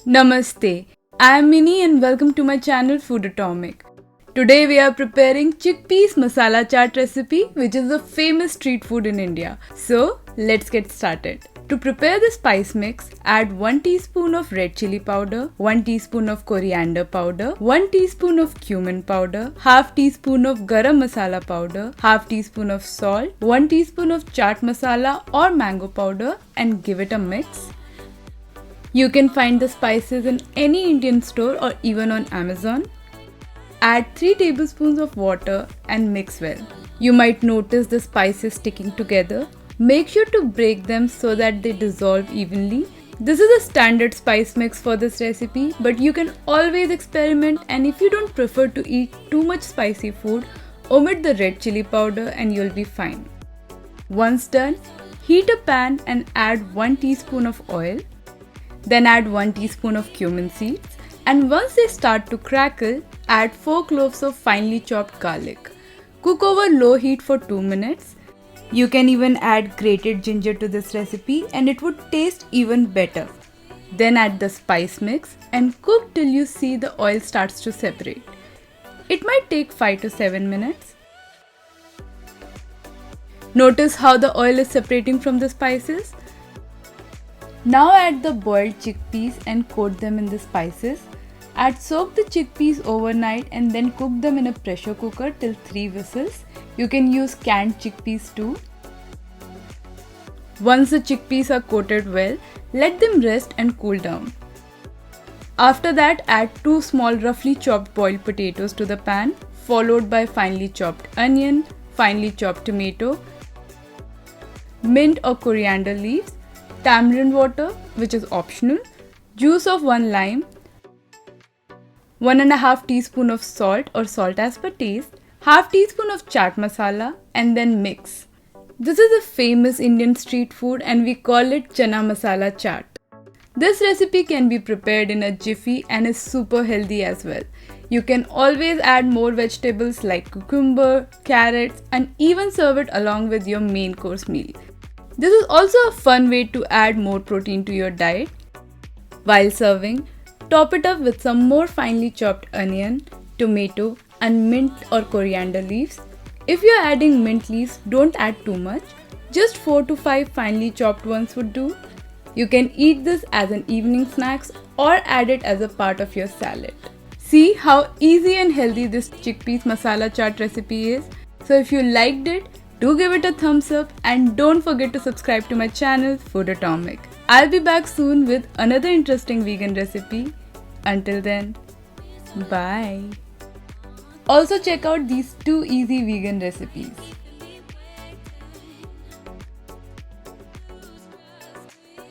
Namaste, I am Mini and welcome to my channel Food Atomic. Today we are preparing Chickpeas Masala Chaat recipe, which is a famous street food in India. So let's get started. To prepare the spice mix, add 1 teaspoon of red chili powder, 1 teaspoon of coriander powder, 1 teaspoon of cumin powder, half teaspoon of garam masala powder, half teaspoon of salt, 1 teaspoon of chaat masala or mango powder and give it a mix. You can find the spices in any Indian store or even on Amazon. Add 3 tablespoons of water and mix well. You might notice the spices sticking together. Make sure to break them so that they dissolve evenly. This is a standard spice mix for this recipe, but you can always experiment, and if you don't prefer to eat too much spicy food, omit the red chili powder and you'll be fine. Once done, heat a pan and add 1 teaspoon of oil. Then add 1 teaspoon of cumin seeds, and once they start to crackle, add 4 cloves of finely chopped garlic. Cook over low heat for 2 minutes. You can even add grated ginger to this recipe and it would taste even better. Then add the spice mix and cook till you see the oil starts to separate. It might take 5 to 7 minutes. Notice how the oil is separating from the spices. Now add the boiled chickpeas and coat them in the spices. Add soak the chickpeas overnight and then cook them in a pressure cooker till 3 whistles. You can use canned chickpeas too. Once the chickpeas are coated well, let them rest and cool down. After that, add 2 small roughly chopped boiled potatoes to the pan, followed by finely chopped onion, finely chopped tomato, mint or coriander leaves, tamarind water, which is optional, juice of 1 lime, 1.5 teaspoon of salt or salt as per taste, half teaspoon of chaat masala, and then mix. This is a famous Indian street food and we call it Chana Masala Chaat. This recipe can be prepared in a jiffy and is super healthy as well. You can always add more vegetables like cucumber, carrots, and even serve it along with your main course meal. This is also a fun way to add more protein to your diet. While serving, top it up with some more finely chopped onion, tomato, and mint or coriander leaves. If you are adding mint leaves, don't add too much. Just 4 to 5 finely chopped ones would do. You can eat this as an evening snack or add it as a part of your salad. See how easy and healthy this chickpeas masala chaat recipe is. So if you liked it, do give it a thumbs up and don't forget to subscribe to my channel Food Atomic. I'll be back soon with another interesting vegan recipe. Until then, bye. Also check out these 2 easy vegan recipes.